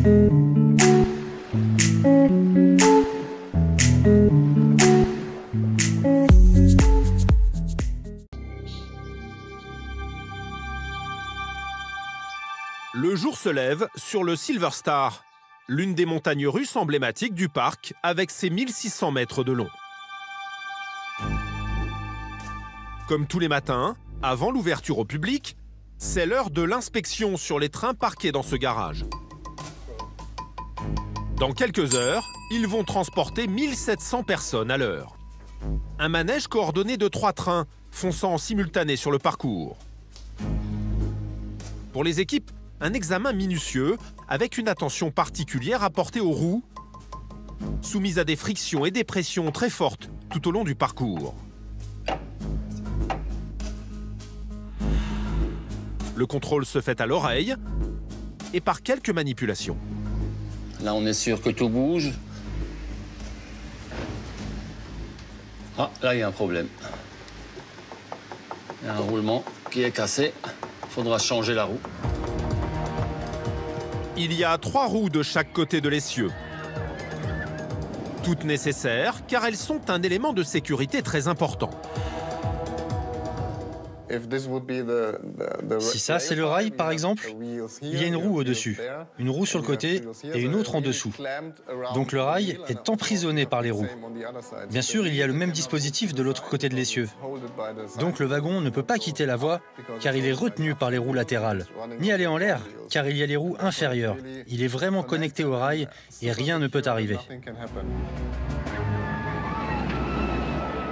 Le jour se lève sur le Silver Star, l'une des montagnes russes emblématiques du parc avec ses 1600 mètres de long. Comme tous les matins, avant l'ouverture au public, c'est l'heure de l'inspection sur les trains parqués dans ce garage. Dans quelques heures, ils vont transporter 1700 personnes à l'heure. Un manège coordonné de 3 trains fonçant en simultané sur le parcours. Pour les équipes, un examen minutieux avec une attention particulière apportée aux roues, soumises à des frictions et des pressions très fortes tout au long du parcours. Le contrôle se fait à l'oreille et par quelques manipulations. Là, on est sûr que tout bouge. Ah, là, il y a un problème. Il y a un roulement qui est cassé. Il faudra changer la roue. Il y a 3 roues de chaque côté de l'essieu. Toutes nécessaires car elles sont un élément de sécurité très important. Si ça, c'est le rail, par exemple, il y a une roue au-dessus, une roue sur le côté et une autre en dessous. Donc le rail est emprisonné par les roues. Bien sûr, il y a le même dispositif de l'autre côté de l'essieu. Donc le wagon ne peut pas quitter la voie car il est retenu par les roues latérales, ni aller en l'air car il y a les roues inférieures. Il est vraiment connecté au rail et rien ne peut arriver.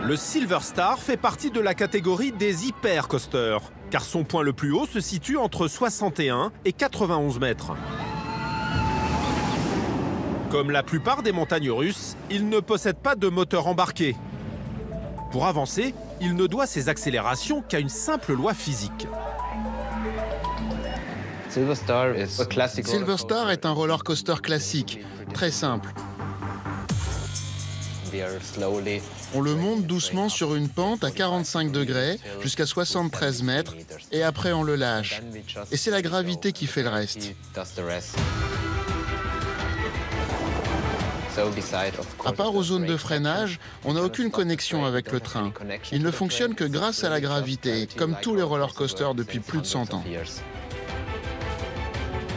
Le Silver Star fait partie de la catégorie des hypercoasters, car son point le plus haut se situe entre 61 et 91 mètres. Comme la plupart des montagnes russes, il ne possède pas de moteur embarqué. Pour avancer, il ne doit ses accélérations qu'à une simple loi physique. Silver Star est un roller coaster classique, très simple. On le monte doucement sur une pente à 45 degrés jusqu'à 73 mètres et après on le lâche. Et c'est la gravité qui fait le reste. À part aux zones de freinage, on n'a aucune connexion avec le train. Il ne fonctionne que grâce à la gravité, comme tous les roller coasters depuis plus de 100 ans.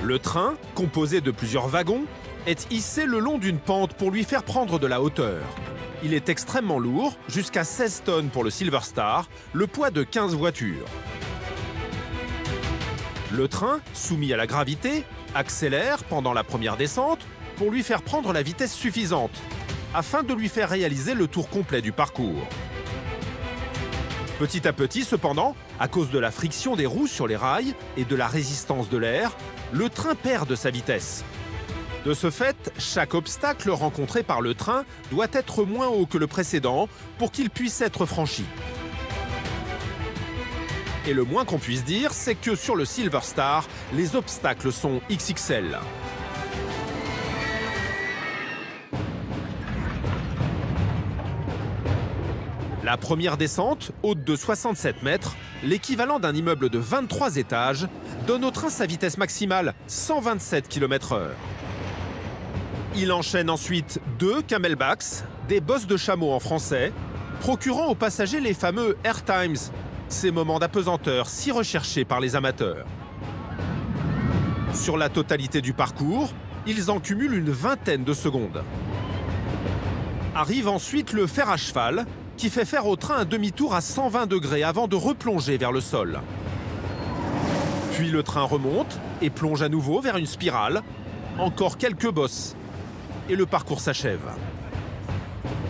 Le train, composé de plusieurs wagons, est hissé le long d'une pente pour lui faire prendre de la hauteur. Il est extrêmement lourd, jusqu'à 16 tonnes pour le Silver Star, le poids de 15 voitures. Le train, soumis à la gravité, accélère pendant la première descente pour lui faire prendre la vitesse suffisante, afin de lui faire réaliser le tour complet du parcours. Petit à petit, cependant, à cause de la friction des roues sur les rails et de la résistance de l'air, le train perd de sa vitesse. De ce fait, chaque obstacle rencontré par le train doit être moins haut que le précédent pour qu'il puisse être franchi. Et le moins qu'on puisse dire, c'est que sur le Silver Star, les obstacles sont XXL. La première descente, haute de 67 mètres, l'équivalent d'un immeuble de 23 étages, donne au train sa vitesse maximale, 127 km/h. Il enchaîne ensuite 2 camelbacks, des bosses de chameau en français, procurant aux passagers les fameux air times, ces moments d'apesanteur si recherchés par les amateurs. Sur la totalité du parcours, ils en cumulent une vingtaine de secondes. Arrive ensuite le fer à cheval, qui fait faire au train un demi-tour à 120 degrés avant de replonger vers le sol. Puis le train remonte et plonge à nouveau vers une spirale, encore quelques bosses. Et le parcours s'achève.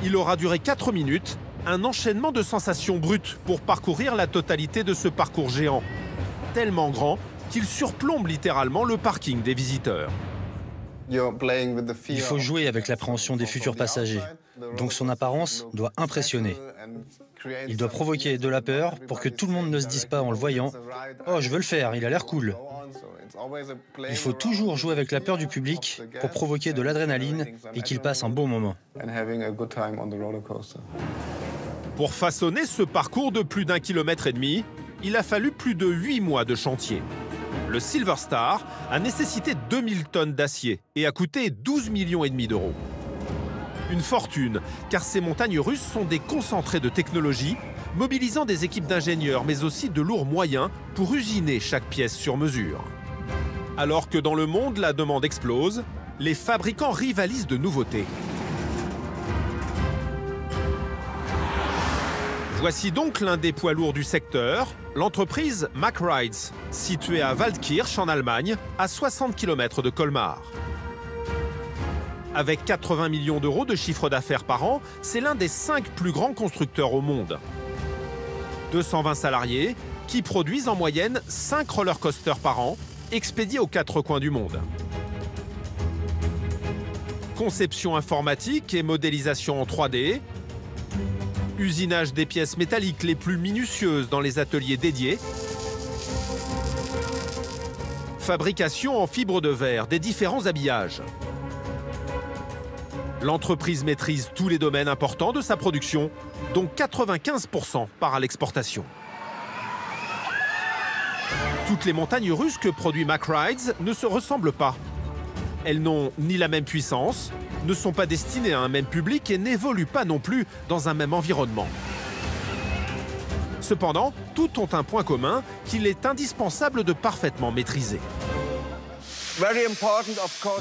Il aura duré 4 minutes, un enchaînement de sensations brutes pour parcourir la totalité de ce parcours géant, tellement grand qu'il surplombe littéralement le parking des visiteurs. Il faut jouer avec l'appréhension des futurs passagers, donc son apparence doit impressionner. Il doit provoquer de la peur pour que tout le monde ne se dise pas en le voyant « Oh, je veux le faire, il a l'air cool ». Il faut toujours jouer avec la peur du public pour provoquer de l'adrénaline et qu'il passe un bon moment. Pour façonner ce parcours de plus d'1,5 km, il a fallu plus de 8 mois de chantier. Le Silver Star a nécessité 2000 tonnes d'acier et a coûté 12,5 millions d'euros. Une fortune, car ces montagnes russes sont des concentrés de technologie, mobilisant des équipes d'ingénieurs, mais aussi de lourds moyens pour usiner chaque pièce sur mesure. Alors que dans le monde, la demande explose, les fabricants rivalisent de nouveautés. Voici donc l'un des poids lourds du secteur, l'entreprise Mack Rides, située à Waldkirch en Allemagne, à 60 km de Colmar. Avec 80 millions d'euros de chiffre d'affaires par an, c'est l'un des 5 plus grands constructeurs au monde. 220 salariés qui produisent en moyenne 5 roller coasters par an, expédiés aux 4 coins du monde. Conception informatique et modélisation en 3D, usinage des pièces métalliques les plus minutieuses dans les ateliers dédiés, fabrication en fibre de verre des différents habillages. L'entreprise maîtrise tous les domaines importants de sa production, dont 95% part à l'exportation. Toutes les montagnes russes que produit Mack Rides ne se ressemblent pas. Elles n'ont ni la même puissance, ne sont pas destinées à un même public et n'évoluent pas non plus dans un même environnement. Cependant, toutes ont un point commun qu'il est indispensable de parfaitement maîtriser.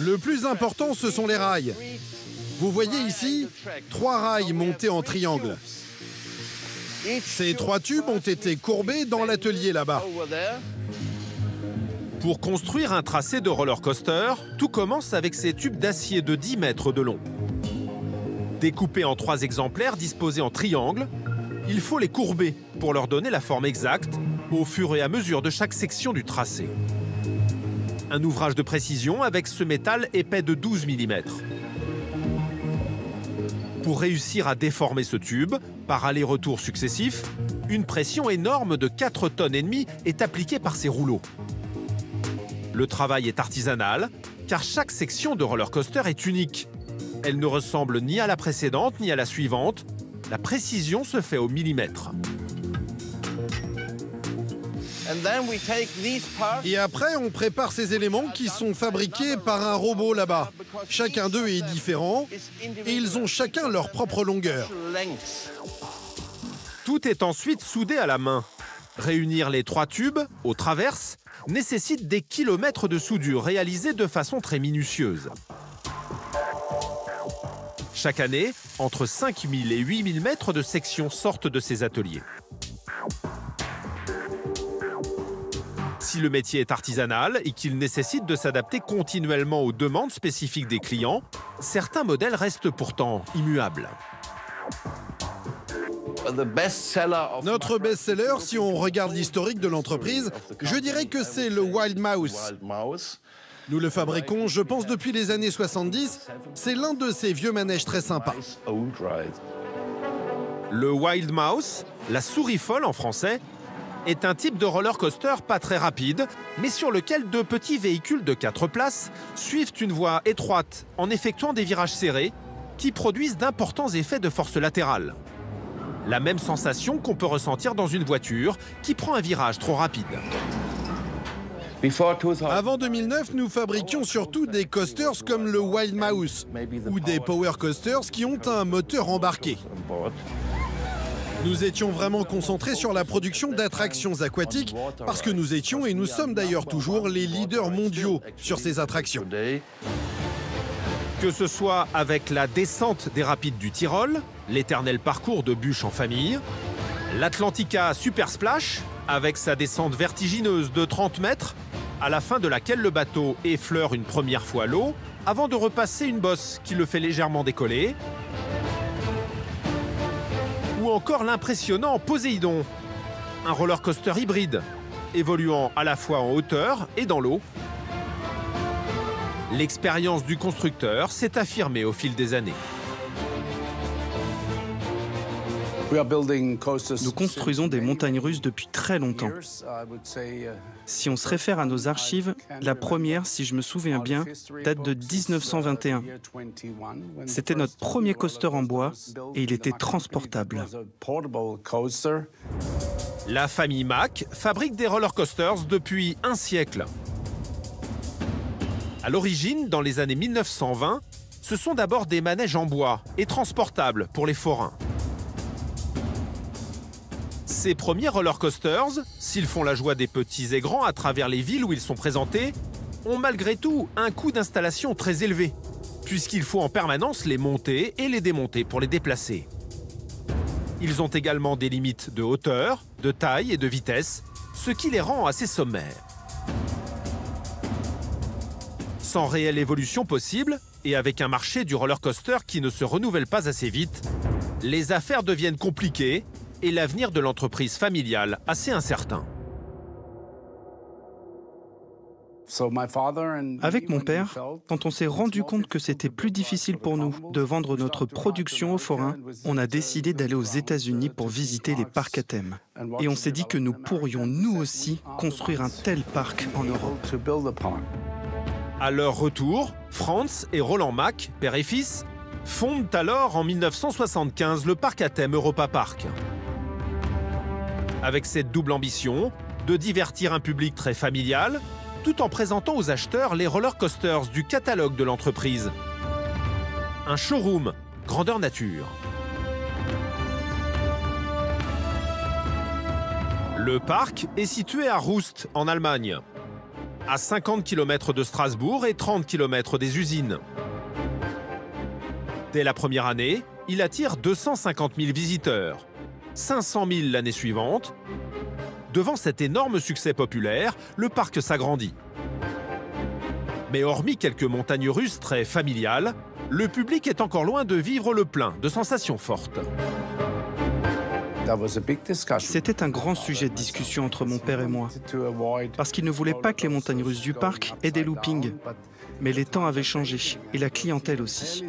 Le plus important, ce sont les rails. Vous voyez ici 3 rails montés en triangle. Ces 3 tubes ont été courbés dans l'atelier là-bas. Pour construire un tracé de roller coaster, tout commence avec ces tubes d'acier de 10 mètres de long. Découpés en 3 exemplaires disposés en triangle, il faut les courber pour leur donner la forme exacte au fur et à mesure de chaque section du tracé. Un ouvrage de précision avec ce métal épais de 12 mm. Pour réussir à déformer ce tube, par aller-retour successifs, une pression énorme de 4,5 tonnes est appliquée par ces rouleaux. Le travail est artisanal, car chaque section de roller coaster est unique. Elle ne ressemble ni à la précédente ni à la suivante. La précision se fait au millimètre. Et après, on prépare ces éléments qui sont fabriqués par un robot là-bas. Chacun d'eux est différent et ils ont chacun leur propre longueur. Tout est ensuite soudé à la main. Réunir les 3 tubes, aux traverses, nécessite des kilomètres de soudure réalisés de façon très minutieuse. Chaque année, entre 5000 et 8000 mètres de sections sortent de ces ateliers. Si le métier est artisanal et qu'il nécessite de s'adapter continuellement aux demandes spécifiques des clients, certains modèles restent pourtant immuables. Notre best-seller, si on regarde l'historique de l'entreprise, je dirais que c'est le Wild Mouse. Nous le fabriquons, je pense, depuis les années 70. C'est l'un de ces vieux manèges très sympas. Le Wild Mouse, la souris folle en français, est un type de roller coaster pas très rapide, mais sur lequel 2 petits véhicules de 4 places suivent une voie étroite en effectuant des virages serrés qui produisent d'importants effets de force latérale. La même sensation qu'on peut ressentir dans une voiture qui prend un virage trop rapide. Avant 2009, nous fabriquions surtout des coasters comme le Wild Mouse ou des Power Coasters qui ont un moteur embarqué. Nous étions vraiment concentrés sur la production d'attractions aquatiques parce que nous étions, et nous sommes d'ailleurs toujours, les leaders mondiaux sur ces attractions. Que ce soit avec la descente des rapides du Tyrol, l'éternel parcours de bûches en famille, l'Atlantica Super Splash, avec sa descente vertigineuse de 30 mètres, à la fin de laquelle le bateau effleure une première fois l'eau, avant de repasser une bosse qui le fait légèrement décoller, ou encore l'impressionnant Poséidon, un roller coaster hybride, évoluant à la fois en hauteur et dans l'eau. L'expérience du constructeur s'est affirmée au fil des années. Nous construisons des montagnes russes depuis très longtemps. Si on se réfère à nos archives, la première, si je me souviens bien, date de 1921. C'était notre premier coaster en bois et il était transportable. La famille Mack fabrique des roller coasters depuis un siècle. À l'origine, dans les années 1920, ce sont d'abord des manèges en bois et transportables pour les forains. Ces premiers roller coasters, s'ils font la joie des petits et grands à travers les villes où ils sont présentés, ont malgré tout un coût d'installation très élevé, puisqu'il faut en permanence les monter et les démonter pour les déplacer. Ils ont également des limites de hauteur, de taille et de vitesse, ce qui les rend assez sommaires. Sans réelle évolution possible, et avec un marché du roller coaster qui ne se renouvelle pas assez vite, les affaires deviennent compliquées et l'avenir de l'entreprise familiale assez incertain. Avec mon père, quand on s'est rendu compte que c'était plus difficile pour nous de vendre notre production aux forains, on a décidé d'aller aux États-Unis pour visiter les parcs à thème. Et on s'est dit que nous pourrions nous aussi construire un tel parc en Europe. À leur retour, Franz et Roland Mack, père et fils, fondent alors en 1975 le parc à thème Europa Park. Avec cette double ambition de divertir un public très familial, tout en présentant aux acheteurs les roller coasters du catalogue de l'entreprise. Un showroom grandeur nature. Le parc est situé à Rust, en Allemagne, à 50 km de Strasbourg et 30 km des usines. Dès la première année, il attire 250 000 visiteurs, 500 000 l'année suivante. Devant cet énorme succès populaire, le parc s'agrandit. Mais hormis quelques montagnes russes très familiales, le public est encore loin de vivre le plein de sensations fortes. C'était un grand sujet de discussion entre mon père et moi, parce qu'il ne voulait pas que les montagnes russes du parc aient des loopings. Mais les temps avaient changé, et la clientèle aussi.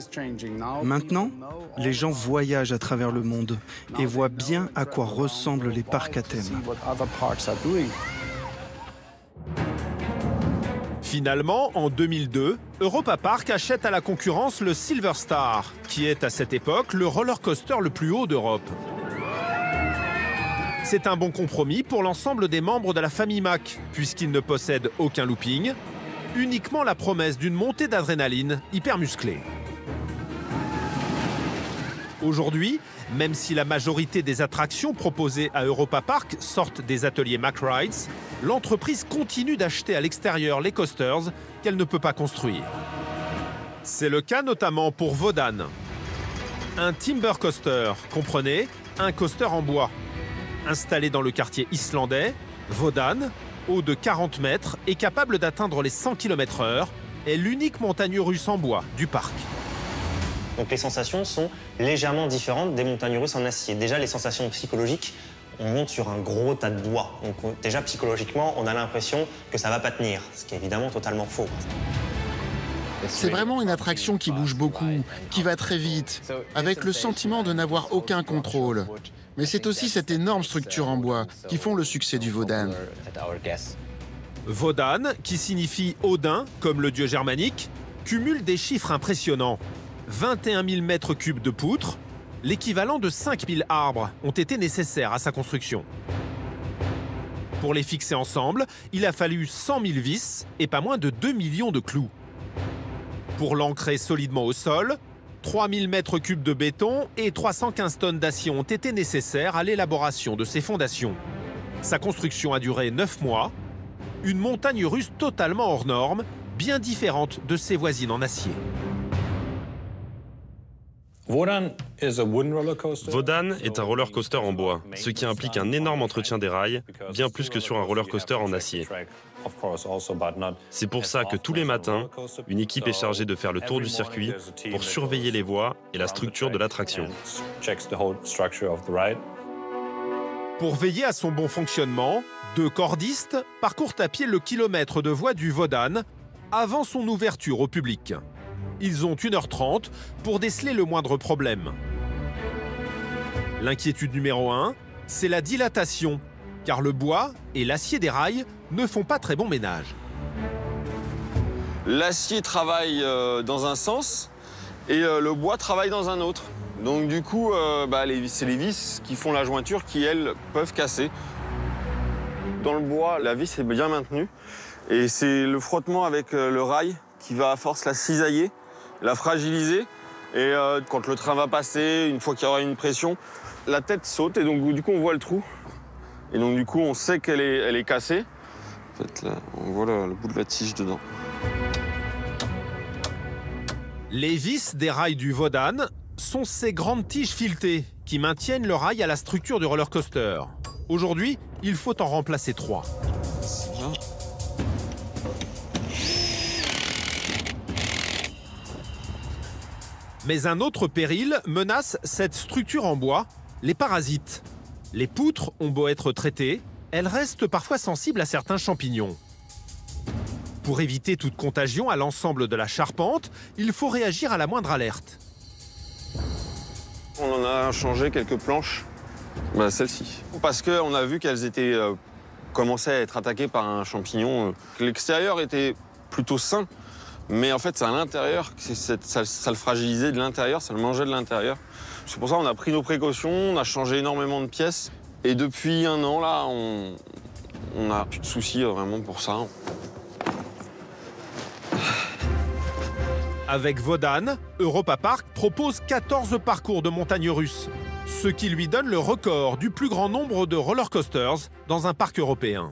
Maintenant, les gens voyagent à travers le monde et voient bien à quoi ressemblent les parcs à thème. Finalement, en 2002, Europa Park achète à la concurrence le Silver Star, qui est à cette époque le roller coaster le plus haut d'Europe. C'est un bon compromis pour l'ensemble des membres de la famille Mack, puisqu'il ne possède aucun looping, uniquement la promesse d'une montée d'adrénaline hyper musclée. Aujourd'hui, même si la majorité des attractions proposées à Europa Park sortent des ateliers Mack Rides, l'entreprise continue d'acheter à l'extérieur les coasters qu'elle ne peut pas construire. C'est le cas notamment pour Vodan. Un timber coaster, comprenez, un coaster en bois. Installé dans le quartier islandais, Vodan, haut de 40 mètres et capable d'atteindre les 100 km/h, est l'unique montagne russe en bois du parc. Donc les sensations sont légèrement différentes des montagnes russes en acier. Déjà, les sensations psychologiques, on monte sur un gros tas de bois. Donc déjà, psychologiquement, on a l'impression que ça va pas tenir, ce qui est évidemment totalement faux. C'est vraiment une attraction qui bouge beaucoup, qui va très vite, avec le sentiment de n'avoir aucun contrôle. Mais c'est aussi cette énorme structure en bois qui font le succès du Vodan. Vodan, qui signifie Odin, comme le dieu germanique, cumule des chiffres impressionnants. 21 000 mètres cubes de poutres, l'équivalent de 5 000 arbres, ont été nécessaires à sa construction. Pour les fixer ensemble, il a fallu 100 000 vis et pas moins de 2 millions de clous. Pour l'ancrer solidement au sol, 3 000 mètres cubes de béton et 315 tonnes d'acier ont été nécessaires à l'élaboration de ses fondations. Sa construction a duré 9 mois, une montagne russe totalement hors norme, bien différente de ses voisines en acier. Vodan est un roller coaster en bois, ce qui implique un énorme entretien des rails, bien plus que sur un roller coaster en acier. C'est pour ça que tous les matins, une équipe est chargée de faire le tour du circuit pour surveiller les voies et la structure de l'attraction. Pour veiller à son bon fonctionnement, 2 cordistes parcourent à pied le kilomètre de voies du Vodan avant son ouverture au public. Ils ont 1h30 pour déceler le moindre problème. L'inquiétude numéro 1, c'est la dilatation, car le bois et l'acier des rails ne font pas très bon ménage. L'acier travaille dans un sens et le bois travaille dans un autre. Donc du coup, c'est les vis qui font la jointure qui, elles, peuvent casser. dans le bois, la vis est bien maintenue. Et c'est le frottement avec le rail qui va à force la cisailler, la fragiliser. Et quand le train va passer, une fois qu'il y aura une pression, la tête saute et donc du coup on voit le trou. Et donc du coup on sait qu'elle est cassée. En fait, là, on voit le bout de la tige dedans. Les vis des rails du Wodan sont ces grandes tiges filetées qui maintiennent le rail à la structure du roller coaster. Aujourd'hui, il faut en remplacer 3. Mais un autre péril menace cette structure en bois, les parasites. Les poutres ont beau être traitées, elles restent parfois sensibles à certains champignons. Pour éviter toute contagion à l'ensemble de la charpente, il faut réagir à la moindre alerte. On en a changé quelques planches, celle-ci. Parce qu'on a vu qu'elles étaient commençaient à être attaquées par un champignon. L'extérieur était plutôt sain, mais en fait c'est à l'intérieur, ça le fragilisait de l'intérieur, ça le mangeait de l'intérieur. C'est pour ça qu'on a pris nos précautions, on a changé énormément de pièces. Et depuis 1 an, là, on n'a plus de soucis vraiment pour ça. Avec Wodan, Europa Park propose 14 parcours de montagnes russes, ce qui lui donne le record du plus grand nombre de roller coasters dans un parc européen.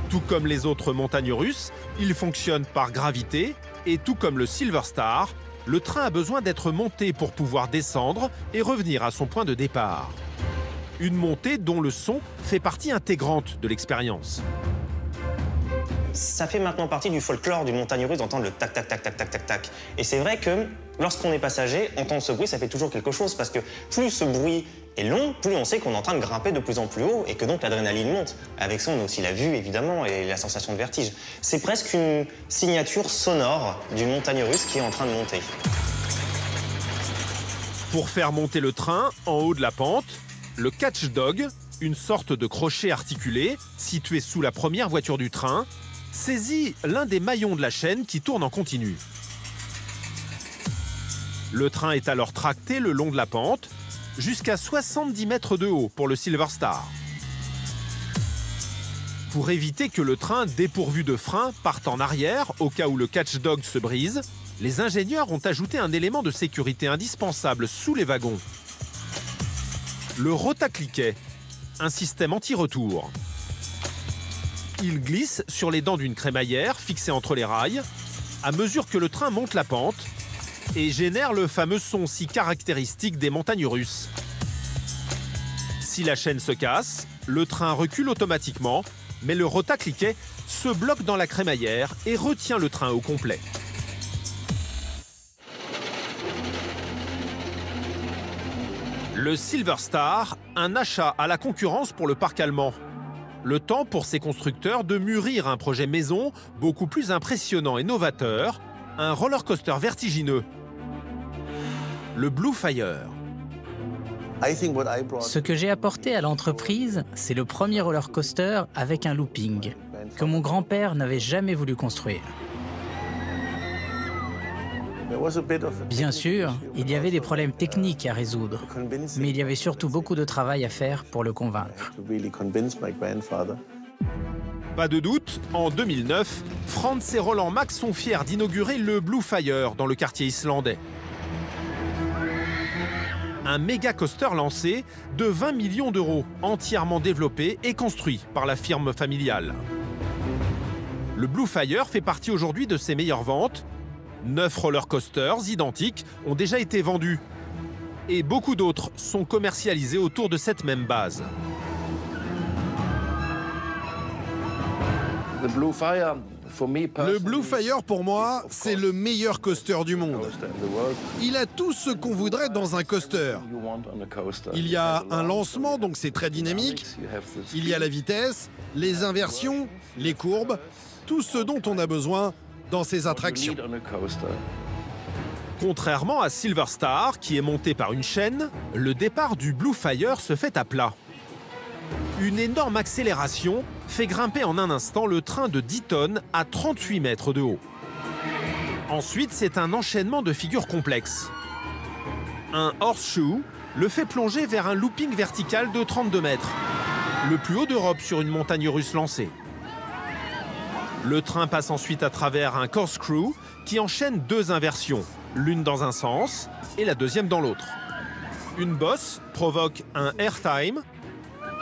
Tout comme les autres montagnes russes, il fonctionne par gravité et tout comme le Silver Star, le train a besoin d'être monté pour pouvoir descendre et revenir à son point de départ. Une montée dont le son fait partie intégrante de l'expérience. Ça fait maintenant partie du folklore du montagne russe d'entendre le tac, tac, tac, tac, tac, tac, tac. Et c'est vrai que lorsqu'on est passager, entendre ce bruit, ça fait toujours quelque chose parce que plus ce bruit est long, plus on sait qu'on est en train de grimper de plus en plus haut et que donc l'adrénaline monte. Avec ça, on a aussi la vue, évidemment, et la sensation de vertige. C'est presque une signature sonore d'une montagne russe qui est en train de monter. Pour faire monter le train en haut de la pente, le catch dog, une sorte de crochet articulé situé sous la première voiture du train, saisit l'un des maillons de la chaîne qui tourne en continu. Le train est alors tracté le long de la pente, jusqu'à 70 mètres de haut pour le Silver Star. Pour éviter que le train dépourvu de frein parte en arrière au cas où le catch dog se brise, les ingénieurs ont ajouté un élément de sécurité indispensable sous les wagons. Le rotacliquet, un système anti-retour. Il glisse sur les dents d'une crémaillère fixée entre les rails à mesure que le train monte la pente et génère le fameux son si caractéristique des montagnes russes. Si la chaîne se casse, le train recule automatiquement, mais le rotacliquet se bloque dans la crémaillère et retient le train au complet. Le Silver Star, un achat à la concurrence pour le parc allemand. Le temps pour ces constructeurs de mûrir un projet maison beaucoup plus impressionnant et novateur, un roller coaster vertigineux. Le Blue Fire. Ce que j'ai apporté à l'entreprise, c'est le premier roller coaster avec un looping, que mon grand-père n'avait jamais voulu construire. Bien sûr, il y avait des problèmes techniques à résoudre, mais il y avait surtout beaucoup de travail à faire pour le convaincre. Pas de doute, en 2009, Franz et Roland Max sont fiers d'inaugurer le Blue Fire dans le quartier islandais. Un méga coaster lancé de 20 millions d'euros, entièrement développé et construit par la firme familiale. Le Blue Fire fait partie aujourd'hui de ses meilleures ventes. 9 roller coasters identiques ont déjà été vendus. Et beaucoup d'autres sont commercialisés autour de cette même base. Le Blue Fire, pour moi, c'est le meilleur coaster du monde. Il a tout ce qu'on voudrait dans un coaster. Il y a un lancement, donc c'est très dynamique. Il y a la vitesse, les inversions, les courbes, tout ce dont on a besoin dans ces attractions. Contrairement à Silver Star, qui est monté par une chaîne, le départ du Blue Fire se fait à plat. Une énorme accélération fait grimper en un instant le train de 10 tonnes à 38 mètres de haut. Ensuite, c'est un enchaînement de figures complexes. Un horseshoe le fait plonger vers un looping vertical de 32 mètres. le plus haut d'Europe sur une montagne russe lancée. Le train passe ensuite à travers un corkscrew qui enchaîne 2 inversions, l'une dans un sens et la deuxième dans l'autre. Une bosse provoque un airtime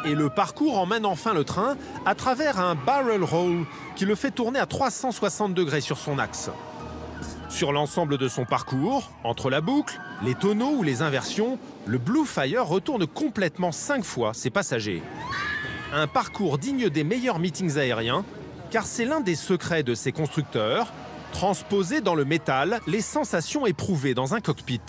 et le parcours emmène enfin le train à travers un barrel roll qui le fait tourner à 360 degrés sur son axe. Sur l'ensemble de son parcours, entre la boucle, les tonneaux ou les inversions, le Blue Fire retourne complètement 5 fois ses passagers. Un parcours digne des meilleurs meetings aériens, car c'est l'un des secrets de ces constructeurs, transposer dans le métal les sensations éprouvées dans un cockpit.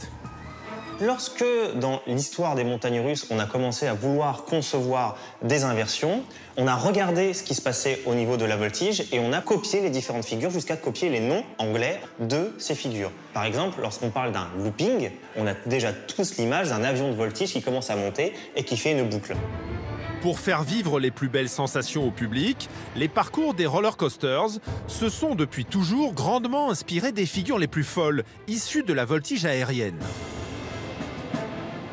Lorsque, dans l'histoire des montagnes russes, on a commencé à vouloir concevoir des inversions, on a regardé ce qui se passait au niveau de la voltige et on a copié les différentes figures jusqu'à copier les noms anglais de ces figures. Par exemple, lorsqu'on parle d'un looping, on a déjà tous l'image d'un avion de voltige qui commence à monter et qui fait une boucle. Pour faire vivre les plus belles sensations au public, les parcours des roller coasters se sont depuis toujours grandement inspirés des figures les plus folles, issues de la voltige aérienne.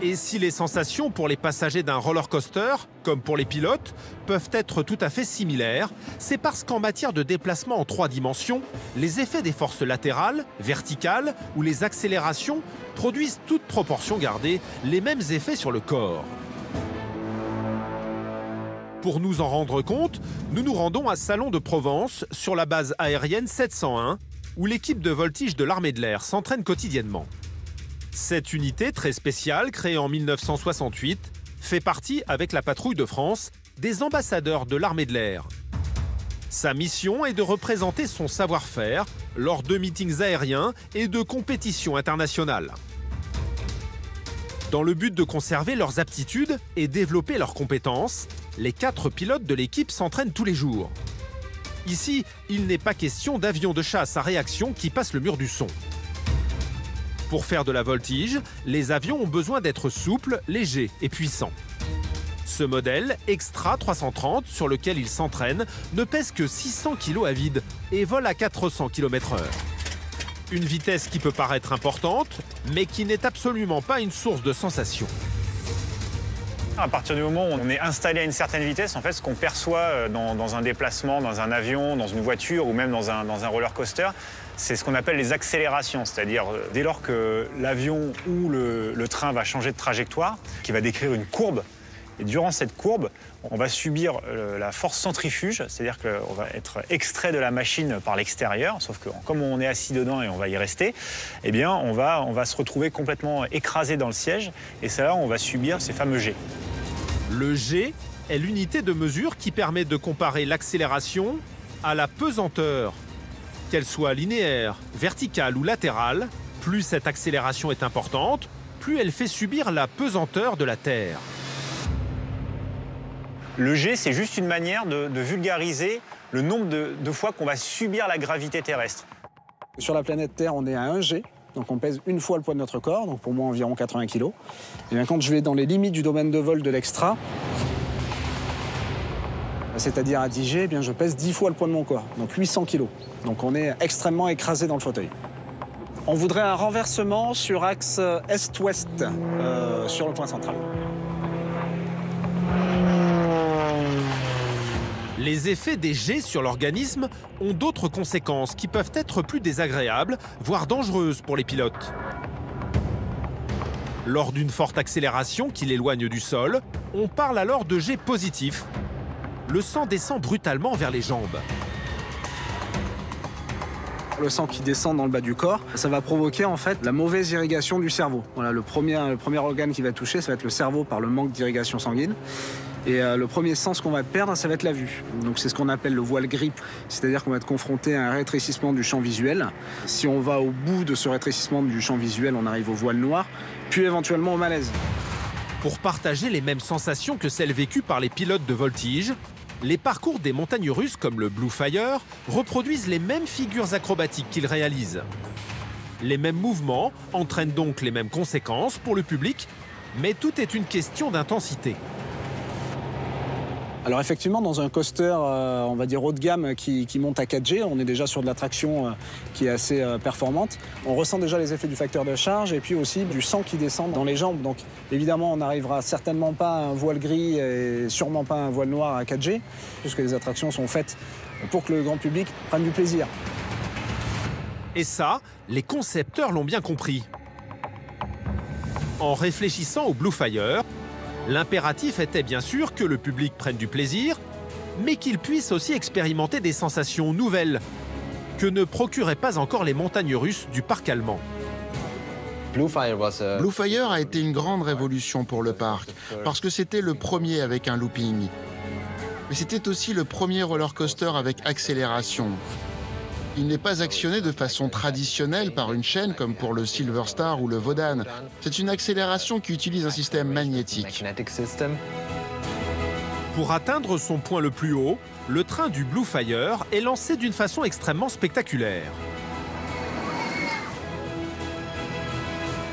Et si les sensations pour les passagers d'un roller coaster, comme pour les pilotes, peuvent être tout à fait similaires, c'est parce qu'en matière de déplacement en 3 dimensions, les effets des forces latérales, verticales ou les accélérations produisent, toute proportion gardée, les mêmes effets sur le corps. Pour nous en rendre compte, nous nous rendons à Salon de Provence, sur la base aérienne 701, où l'équipe de voltige de l'armée de l'air s'entraîne quotidiennement. Cette unité très spéciale, créée en 1968, fait partie, avec la patrouille de France, des ambassadeurs de l'armée de l'air. Sa mission est de représenter son savoir-faire lors de meetings aériens et de compétitions internationales. Dans le but de conserver leurs aptitudes et développer leurs compétences, les 4 pilotes de l'équipe s'entraînent tous les jours. Ici, il n'est pas question d'avions de chasse à réaction qui passent le mur du son. Pour faire de la voltige, les avions ont besoin d'être souples, légers et puissants. Ce modèle, Extra 330, sur lequel ils s'entraînent, ne pèse que 600 kg à vide et vole à 400 km/h. Une vitesse qui peut paraître importante, mais qui n'est absolument pas une source de sensation. À partir du moment où on est installé à une certaine vitesse, en fait, ce qu'on perçoit dans un déplacement, dans un avion, dans une voiture ou même dans un roller coaster, c'est ce qu'on appelle les accélérations. C'est-à-dire, dès lors que l'avion ou le train va changer de trajectoire, qui va décrire une courbe, et durant cette courbe, on va subir la force centrifuge, c'est-à-dire qu'on va être extrait de la machine par l'extérieur, sauf que comme on est assis dedans et on va y rester, eh bien, on va se retrouver complètement écrasé dans le siège, et c'est là où on va subir ces fameux G. Le G est l'unité de mesure qui permet de comparer l'accélération à la pesanteur. Qu'elle soit linéaire, verticale ou latérale, plus cette accélération est importante, plus elle fait subir la pesanteur de la Terre. Le G, c'est juste une manière de vulgariser le nombre de fois qu'on va subir la gravité terrestre. Sur la planète Terre, on est à 1 G, donc on pèse une fois le poids de notre corps, donc pour moi environ 80 kg. Et bien quand je vais dans les limites du domaine de vol de l'Extra, c'est-à-dire à 10 G, eh bien je pèse 10 fois le poids de mon corps, donc 800 kg. Donc on est extrêmement écrasé dans le fauteuil. On voudrait un renversement sur axe est-ouest, sur le point central. Les effets des G sur l'organisme ont d'autres conséquences qui peuvent être plus désagréables, voire dangereuses pour les pilotes. Lors d'une forte accélération qui l'éloigne du sol, on parle alors de G positif. Le sang descend brutalement vers les jambes. Le sang qui descend dans le bas du corps, ça va provoquer en fait la mauvaise irrigation du cerveau. Voilà, le premier organe qui va toucher, ça va être le cerveau par le manque d'irrigation sanguine. Et le premier sens qu'on va perdre, ça va être la vue. Donc c'est ce qu'on appelle le voile gris, c'est-à-dire qu'on va être confronté à un rétrécissement du champ visuel. Si on va au bout de ce rétrécissement du champ visuel, on arrive au voile noir, puis éventuellement au malaise. Pour partager les mêmes sensations que celles vécues par les pilotes de voltige, les parcours des montagnes russes comme le Blue Fire reproduisent les mêmes figures acrobatiques qu'ils réalisent. Les mêmes mouvements entraînent donc les mêmes conséquences pour le public, mais tout est une question d'intensité. Alors effectivement, dans un coaster, on va dire haut de gamme qui monte à 4G, on est déjà sur de la traction qui est assez performante. On ressent déjà les effets du facteur de charge et puis aussi du sang qui descend dans les jambes. Donc évidemment, on n'arrivera certainement pas à un voile gris et sûrement pas à un voile noir à 4G, puisque les attractions sont faites pour que le grand public prenne du plaisir. Et ça, les concepteurs l'ont bien compris. En réfléchissant au Blue Fire, l'impératif était bien sûr que le public prenne du plaisir, mais qu'il puisse aussi expérimenter des sensations nouvelles que ne procuraient pas encore les montagnes russes du parc allemand. Blue Fire a été une grande révolution pour le parc, parce que c'était le premier avec un looping. Mais c'était aussi le premier roller coaster avec accélération. Il n'est pas actionné de façon traditionnelle par une chaîne comme pour le Silver Star ou le Wodan. C'est une accélération qui utilise un système magnétique. Pour atteindre son point le plus haut, le train du Blue Fire est lancé d'une façon extrêmement spectaculaire.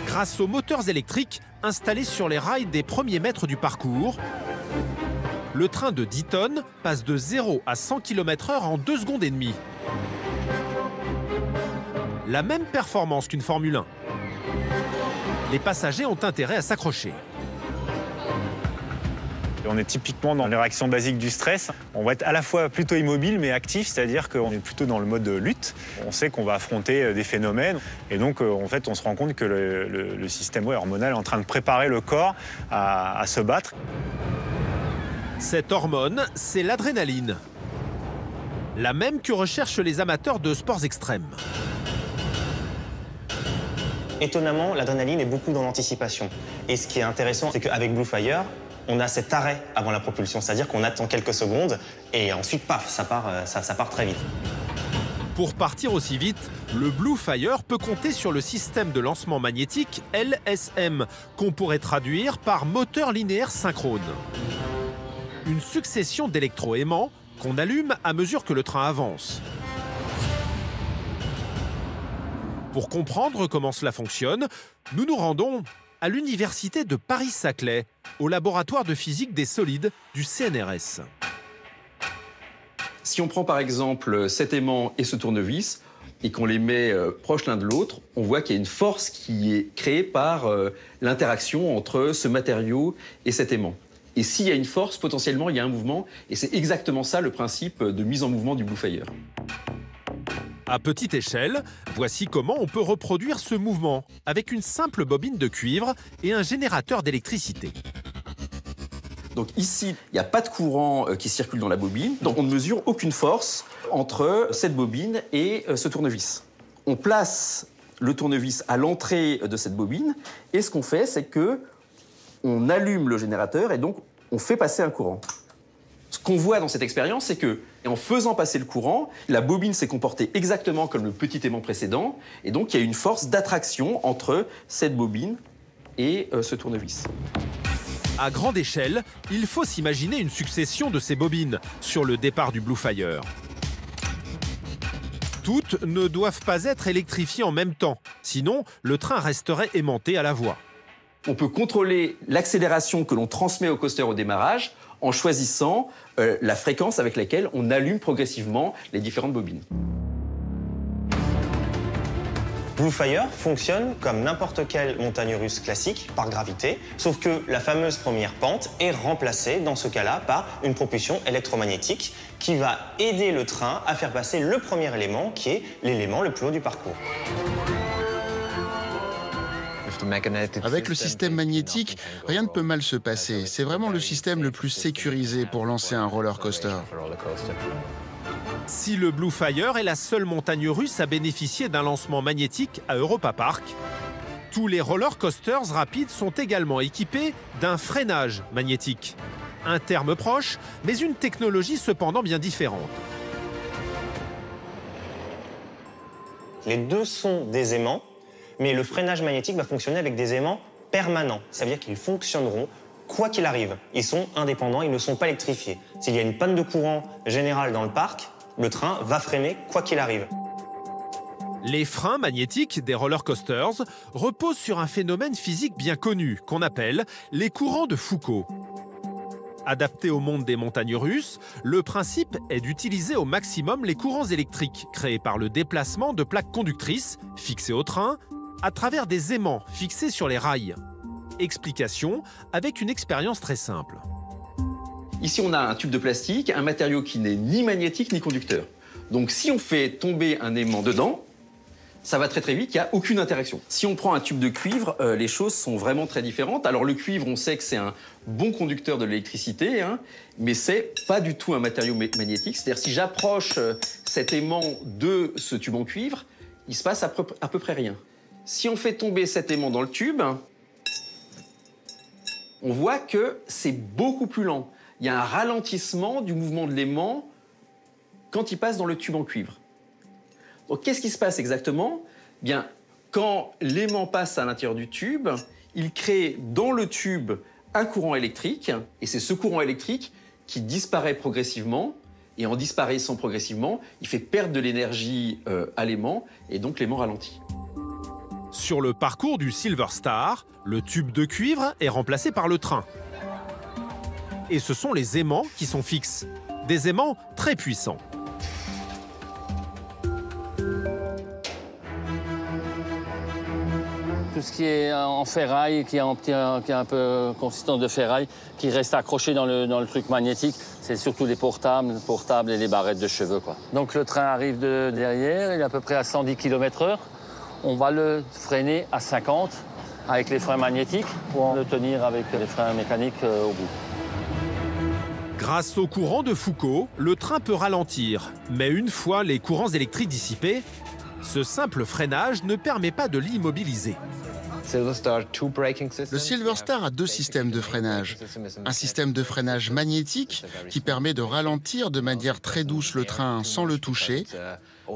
Grâce aux moteurs électriques installés sur les rails des premiers mètres du parcours, le train de 10 tonnes passe de 0 à 100 km/h en 2 secondes et demie. La même performance qu'une Formule 1. Les passagers ont intérêt à s'accrocher. On est typiquement dans les réactions basiques du stress. On va être à la fois plutôt immobile mais actif, c'est-à-dire qu'on est plutôt dans le mode lutte. On sait qu'on va affronter des phénomènes et donc en fait on se rend compte que le système hormonal est en train de préparer le corps à se battre. Cette hormone, c'est l'adrénaline. La même que recherchent les amateurs de sports extrêmes. Étonnamment, l'adrénaline est beaucoup dans l'anticipation. Et ce qui est intéressant, c'est qu'avec Blue Fire, on a cet arrêt avant la propulsion. C'est-à-dire qu'on attend quelques secondes et ensuite, paf, ça part très vite. Pour partir aussi vite, le Blue Fire peut compter sur le système de lancement magnétique LSM, qu'on pourrait traduire par moteur linéaire synchrone. Une succession d'électroaimants qu'on allume à mesure que le train avance. Pour comprendre comment cela fonctionne, nous nous rendons à l'université de Paris-Saclay, au laboratoire de physique des solides du CNRS. Si on prend par exemple cet aimant et ce tournevis et qu'on les met proches l'un de l'autre, on voit qu'il y a une force qui est créée par l'interaction entre ce matériau et cet aimant. Et s'il y a une force, potentiellement, il y a un mouvement. Et c'est exactement ça le principe de mise en mouvement du Blue Fire. À petite échelle, voici comment on peut reproduire ce mouvement avec une simple bobine de cuivre et un générateur d'électricité. Donc ici, il n'y a pas de courant qui circule dans la bobine, donc on ne mesure aucune force entre cette bobine et ce tournevis. On place le tournevis à l'entrée de cette bobine et ce qu'on fait, c'est que on allume le générateur et donc on fait passer un courant. Ce qu'on voit dans cette expérience, c'est que, en faisant passer le courant, la bobine s'est comportée exactement comme le petit aimant précédent, et donc il y a une force d'attraction entre cette bobine et ce tournevis. À grande échelle, il faut s'imaginer une succession de ces bobines sur le départ du Blue Fire. Toutes ne doivent pas être électrifiées en même temps, sinon le train resterait aimanté à la voie. On peut contrôler l'accélération que l'on transmet au coaster au démarrage en choisissant la fréquence avec laquelle on allume progressivement les différentes bobines. Blue Fire fonctionne comme n'importe quelle montagne russe classique par gravité, sauf que la fameuse première pente est remplacée dans ce cas-là par une propulsion électromagnétique qui va aider le train à faire passer le premier élément qui est l'élément le plus haut du parcours. Avec le système magnétique, rien ne peut mal se passer. C'est vraiment le système le plus sécurisé pour lancer un roller coaster. Si le Blue Fire est la seule montagne russe à bénéficier d'un lancement magnétique à Europa Park, tous les roller coasters rapides sont également équipés d'un freinage magnétique. Un terme proche, mais une technologie cependant bien différente. Les deux sont des aimants, mais le freinage magnétique va fonctionner avec des aimants permanents. Ça veut dire qu'ils fonctionneront quoi qu'il arrive. Ils sont indépendants, ils ne sont pas électrifiés. S'il y a une panne de courant générale dans le parc, le train va freiner quoi qu'il arrive. Les freins magnétiques des roller coasters reposent sur un phénomène physique bien connu qu'on appelle les courants de Foucault. Adapté au monde des montagnes russes, le principe est d'utiliser au maximum les courants électriques créés par le déplacement de plaques conductrices fixées au train à travers des aimants fixés sur les rails. Explication avec une expérience très simple. Ici, on a un tube de plastique, un matériau qui n'est ni magnétique ni conducteur. Donc si on fait tomber un aimant dedans, ça va très très vite, il n'y a aucune interaction. Si on prend un tube de cuivre, les choses sont vraiment très différentes. Alors le cuivre, on sait que c'est un bon conducteur de l'électricité, hein, mais c'est pas du tout un matériau magnétique. C'est-à-dire si j'approche cet aimant de ce tube en cuivre, il se passe à peu près rien. Si on fait tomber cet aimant dans le tube, on voit que c'est beaucoup plus lent. Il y a un ralentissement du mouvement de l'aimant quand il passe dans le tube en cuivre. Donc, qu'est-ce qui se passe exactement? Bien, quand l'aimant passe à l'intérieur du tube, il crée dans le tube un courant électrique, et c'est ce courant électrique qui disparaît progressivement, et en disparaissant progressivement, il fait perdre de l'énergie à l'aimant, et donc l'aimant ralentit. Sur le parcours du Silver Star, le tube de cuivre est remplacé par le train. Et ce sont les aimants qui sont fixes, des aimants très puissants. Tout ce qui est en ferraille, qui est un peu consistant de ferraille, qui reste accroché dans le truc magnétique, c'est surtout les portables et les barrettes de cheveux, quoi. Donc le train arrive de derrière, il est à peu près à 110 km/h. On va le freiner à 50 avec les freins magnétiques pour le tenir avec les freins mécaniques au bout. Grâce au courant de Foucault, le train peut ralentir. Mais une fois les courants électriques dissipés, ce simple freinage ne permet pas de l'immobiliser. Le Silver Star a deux systèmes de freinage. Un système de freinage magnétique qui permet de ralentir de manière très douce le train sans le toucher.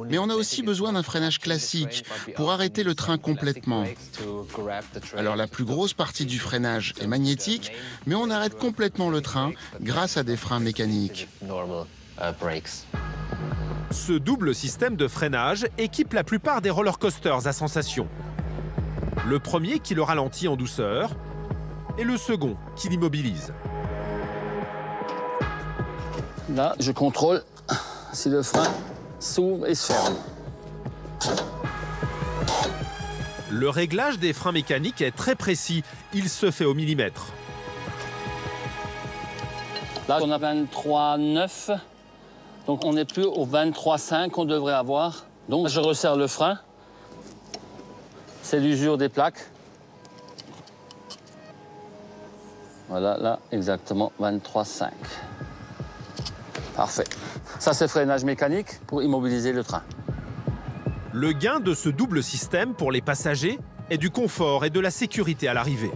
Mais on a aussi besoin d'un freinage classique pour arrêter le train complètement. Alors la plus grosse partie du freinage est magnétique, mais on arrête complètement le train grâce à des freins mécaniques. Ce double système de freinage équipe la plupart des roller coasters à sensation. Le premier qui le ralentit en douceur et le second qui l'immobilise. Là, je contrôle si le frein s'ouvre et se ferme. Le réglage des freins mécaniques est très précis. Il se fait au millimètre. Là, on a 23,9. Donc, on n'est plus au 23,5 qu'on devrait avoir. Donc, je resserre le frein. C'est l'usure des plaques. Voilà, là, exactement 23,5. Parfait. Ça, c'est freinage mécanique pour immobiliser le train. Le gain de ce double système pour les passagers est du confort et de la sécurité à l'arrivée.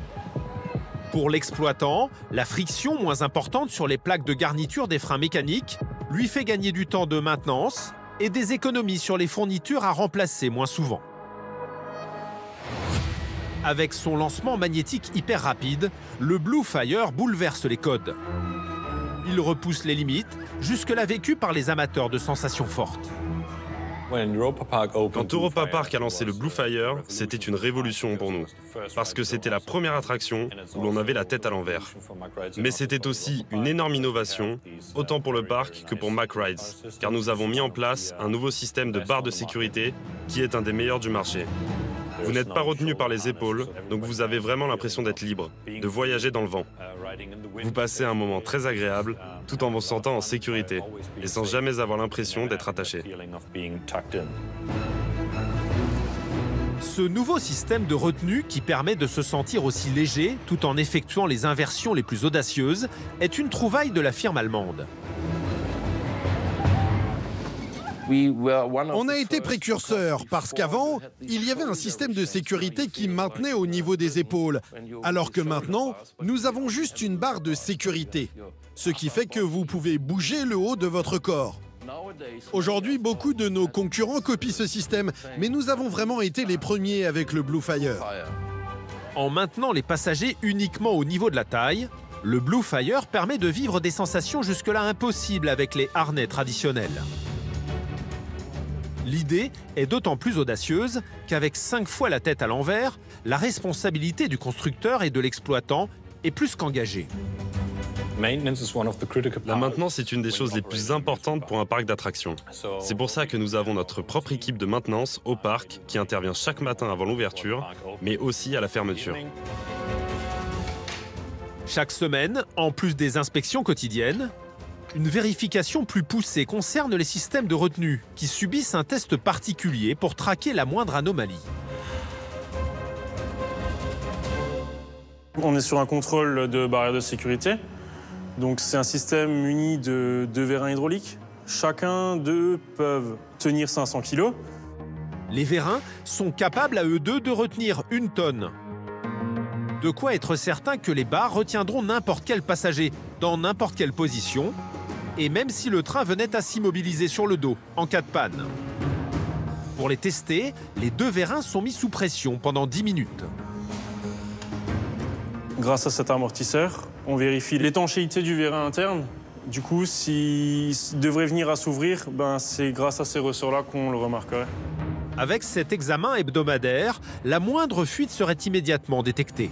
Pour l'exploitant, la friction moins importante sur les plaques de garniture des freins mécaniques lui fait gagner du temps de maintenance et des économies sur les fournitures à remplacer moins souvent. Avec son lancement magnétique hyper rapide, le Blue Fire bouleverse les codes. Il repousse les limites, jusque-là vécues par les amateurs de sensations fortes. Quand Europa Park a lancé le Blue Fire, c'était une révolution pour nous, parce que c'était la première attraction où l'on avait la tête à l'envers. Mais c'était aussi une énorme innovation, autant pour le parc que pour Mack Rides, car nous avons mis en place un nouveau système de barres de sécurité qui est un des meilleurs du marché. Vous n'êtes pas retenu par les épaules, donc vous avez vraiment l'impression d'être libre, de voyager dans le vent. Vous passez un moment très agréable, tout en vous sentant en sécurité, et sans jamais avoir l'impression d'être attaché. Ce nouveau système de retenue qui permet de se sentir aussi léger tout en effectuant les inversions les plus audacieuses est une trouvaille de la firme allemande. On a été précurseurs parce qu'avant, il y avait un système de sécurité qui maintenait au niveau des épaules, alors que maintenant, nous avons juste une barre de sécurité, ce qui fait que vous pouvez bouger le haut de votre corps. Aujourd'hui, beaucoup de nos concurrents copient ce système, mais nous avons vraiment été les premiers avec le Blue Fire. En maintenant les passagers uniquement au niveau de la taille, le Blue Fire permet de vivre des sensations jusque-là impossibles avec les harnais traditionnels. L'idée est d'autant plus audacieuse qu'avec 5 fois la tête à l'envers, la responsabilité du constructeur et de l'exploitant est plus qu'engagée. La maintenance est une des choses les plus importantes pour un parc d'attractions. C'est pour ça que nous avons notre propre équipe de maintenance au parc qui intervient chaque matin avant l'ouverture, mais aussi à la fermeture. Chaque semaine, en plus des inspections quotidiennes, une vérification plus poussée concerne les systèmes de retenue qui subissent un test particulier pour traquer la moindre anomalie. On est sur un contrôle de barrière de sécurité. Donc c'est un système muni de 2 vérins hydrauliques. Chacun d'eux peuvent tenir 500 kg. Les vérins sont capables à eux deux de retenir 1 tonne. De quoi être certain que les barres retiendront n'importe quel passager, dans n'importe quelle position, et même si le train venait à s'immobiliser sur le dos, en cas de panne. Pour les tester, les 2 vérins sont mis sous pression pendant 10 minutes. Grâce à cet amortisseur, on vérifie l'étanchéité du vérin interne. Du coup, s'il devrait venir à s'ouvrir, c'est grâce à ces ressorts-là qu'on le remarquerait. Avec cet examen hebdomadaire, la moindre fuite serait immédiatement détectée.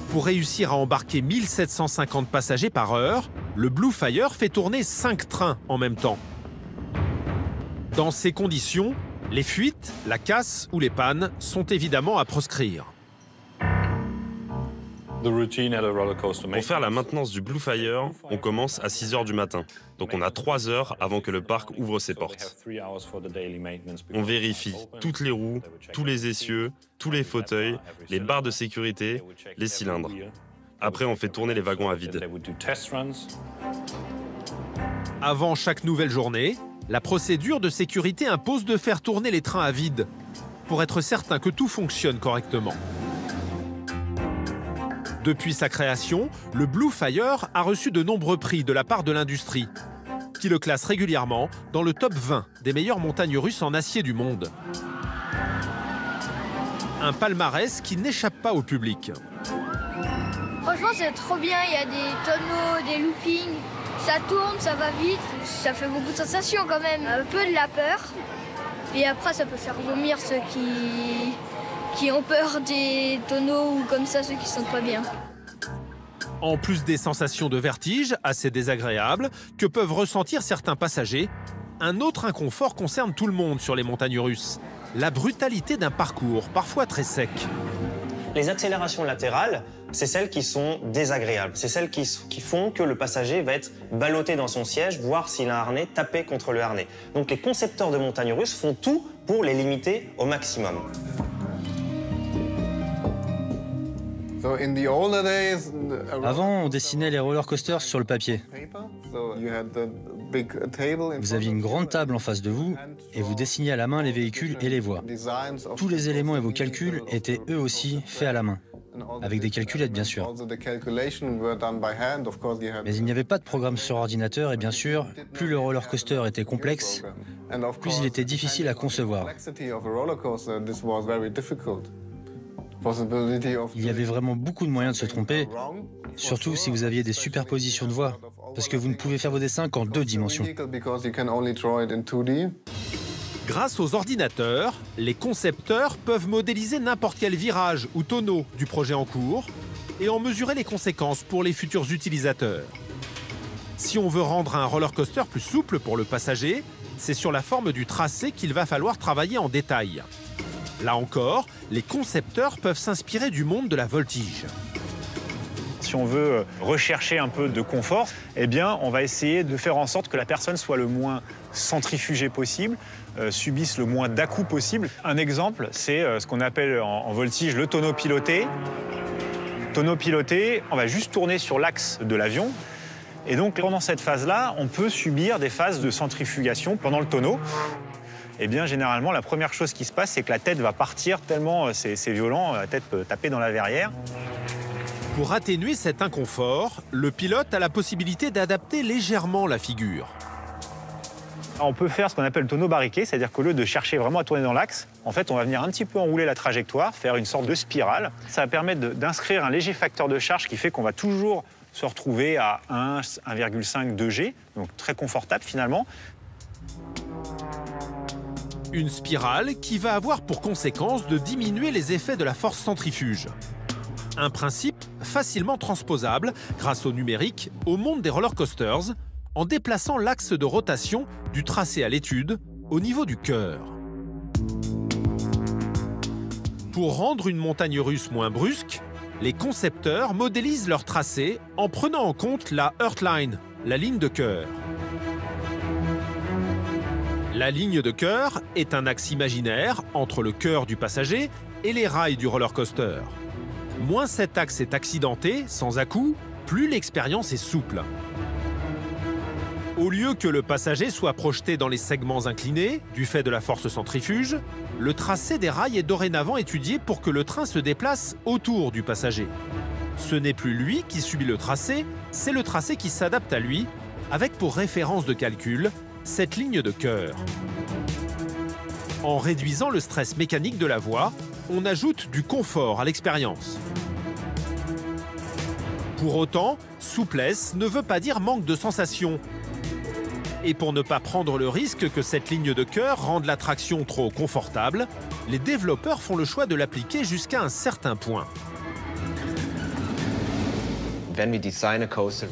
Pour réussir à embarquer 1750 passagers par heure, le Bluefire fait tourner 5 trains en même temps. Dans ces conditions, les fuites, la casse ou les pannes sont évidemment à proscrire. Pour faire la maintenance du Bluefire, on commence à 6 h du matin. Donc on a 3 heures avant que le parc ouvre ses portes. On vérifie toutes les roues, tous les essieux, tous les fauteuils, les barres de sécurité, les cylindres. Après, on fait tourner les wagons à vide. Avant chaque nouvelle journée, la procédure de sécurité impose de faire tourner les trains à vide pour être certain que tout fonctionne correctement. Depuis sa création, le Bluefire a reçu de nombreux prix de la part de l'industrie, qui le classe régulièrement dans le top 20 des meilleures montagnes russes en acier du monde. Un palmarès qui n'échappe pas au public. Franchement, c'est trop bien, il y a des tonneaux, des loopings, ça tourne, ça va vite, ça fait beaucoup de sensations quand même, un peu de la peur. Et après, ça peut faire vomir ceux qui ont peur des tonneaux ou comme ça, ceux qui sont pas bien. En plus des sensations de vertige, assez désagréables, que peuvent ressentir certains passagers, un autre inconfort concerne tout le monde sur les montagnes russes. La brutalité d'un parcours, parfois très sec. Les accélérations latérales, c'est celles qui sont désagréables. C'est celles qui font que le passager va être ballotté dans son siège, voire s'il a un harnais, tapé contre le harnais. Donc les concepteurs de montagnes russes font tout pour les limiter au maximum. Avant, on dessinait les roller coasters sur le papier. Vous aviez une grande table en face de vous et vous dessiniez à la main les véhicules et les voies. Tous les éléments et vos calculs étaient eux aussi faits à la main, avec des calculettes bien sûr. Mais il n'y avait pas de programme sur ordinateur et bien sûr, plus le roller coaster était complexe, plus il était difficile à concevoir. Il y avait vraiment beaucoup de moyens de se tromper, surtout si vous aviez des superpositions de voies, parce que vous ne pouvez faire vos dessins qu'en 2 dimensions. Grâce aux ordinateurs, les concepteurs peuvent modéliser n'importe quel virage ou tonneau du projet en cours et en mesurer les conséquences pour les futurs utilisateurs. Si on veut rendre un roller coaster plus souple pour le passager, c'est sur la forme du tracé qu'il va falloir travailler en détail. Là encore, les concepteurs peuvent s'inspirer du monde de la voltige. Si on veut rechercher un peu de confort, eh bien, on va essayer de faire en sorte que la personne soit le moins centrifugée possible, subisse le moins d'à-coups possible. Un exemple, c'est ce qu'on appelle en voltige le tonneau piloté. Tonneau piloté, on va juste tourner sur l'axe de l'avion. Et donc, pendant cette phase-là, on peut subir des phases de centrifugation pendant le tonneau. Eh bien, généralement, la première chose qui se passe, c'est que la tête va partir tellement c'est violent, la tête peut taper dans la verrière. Pour atténuer cet inconfort, le pilote a la possibilité d'adapter légèrement la figure. On peut faire ce qu'on appelle le tonneau barriqué, c'est-à-dire qu'au lieu de chercher vraiment à tourner dans l'axe, en fait, on va venir un petit peu enrouler la trajectoire, faire une sorte de spirale. Ça va permettre d'inscrire un léger facteur de charge qui fait qu'on va toujours se retrouver à 1, 1,5, 2 G, donc très confortable finalement. Une spirale qui va avoir pour conséquence de diminuer les effets de la force centrifuge. Un principe facilement transposable grâce au numérique au monde des roller coasters en déplaçant l'axe de rotation du tracé à l'étude au niveau du cœur. Pour rendre une montagne russe moins brusque, les concepteurs modélisent leur tracé en prenant en compte la Heartline, la ligne de cœur. La ligne de cœur est un axe imaginaire entre le cœur du passager et les rails du roller coaster. Moins cet axe est accidenté, sans à-coups, plus l'expérience est souple. Au lieu que le passager soit projeté dans les segments inclinés, du fait de la force centrifuge, le tracé des rails est dorénavant étudié pour que le train se déplace autour du passager. Ce n'est plus lui qui subit le tracé, c'est le tracé qui s'adapte à lui, avec pour référence de calcul cette ligne de cœur. En réduisant le stress mécanique de la voie, on ajoute du confort à l'expérience. Pour autant, souplesse ne veut pas dire manque de sensation. Et pour ne pas prendre le risque que cette ligne de cœur rende l'attraction trop confortable, les développeurs font le choix de l'appliquer jusqu'à un certain point.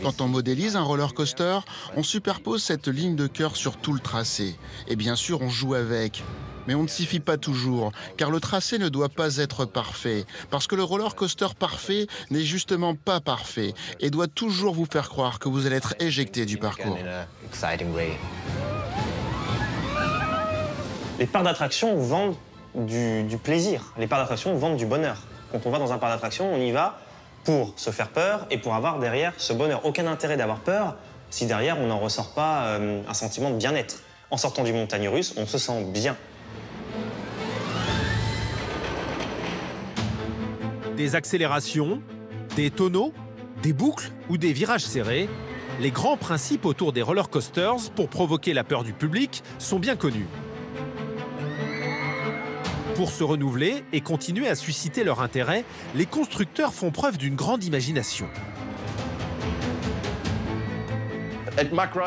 Quand on modélise un roller coaster, on superpose cette ligne de cœur sur tout le tracé. Et bien sûr, on joue avec. Mais on ne s'y fie pas toujours, car le tracé ne doit pas être parfait. Parce que le roller coaster parfait n'est justement pas parfait et doit toujours vous faire croire que vous allez être éjecté du parcours. Les parcs d'attraction vendent du plaisir. Les parcs d'attraction vendent du bonheur. Quand on va dans un parc d'attraction, on y va pour se faire peur et pour avoir derrière ce bonheur. Aucun intérêt d'avoir peur si derrière on n'en ressort pas un sentiment de bien-être. En sortant du montagne russe, on se sent bien. Des accélérations, des tonneaux, des boucles ou des virages serrés, les grands principes autour des roller coasters pour provoquer la peur du public sont bien connus. Pour se renouveler et continuer à susciter leur intérêt, les constructeurs font preuve d'une grande imagination.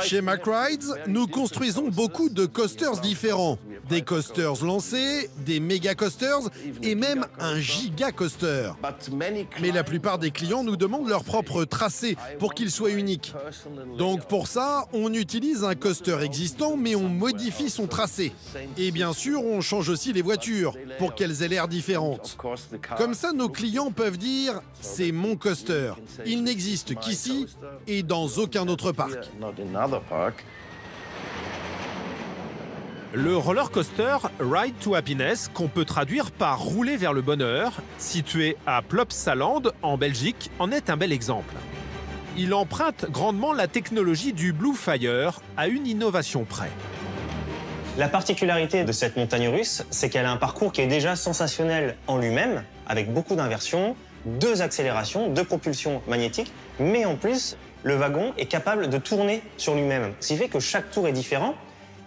Chez MacRides, nous construisons beaucoup de coasters différents. Des coasters lancés, des méga coasters et même un giga coaster. Mais la plupart des clients nous demandent leur propre tracé pour qu'il soit unique. Donc pour ça, on utilise un coaster existant mais on modifie son tracé. Et bien sûr, on change aussi les voitures pour qu'elles aient l'air différentes. Comme ça, nos clients peuvent dire « c'est mon coaster ». Il n'existe qu'ici et dans aucun autre parc. Le roller coaster Ride to Happiness, qu'on peut traduire par rouler vers le bonheur, situé à Plopsaland en Belgique, en est un bel exemple. Il emprunte grandement la technologie du Blue Fire à une innovation près. La particularité de cette montagne russe, c'est qu'elle a un parcours qui est déjà sensationnel en lui-même, avec beaucoup d'inversions, 2 accélérations, 2 propulsions magnétiques, mais en plus, le wagon est capable de tourner sur lui-même. Ce qui fait que chaque tour est différent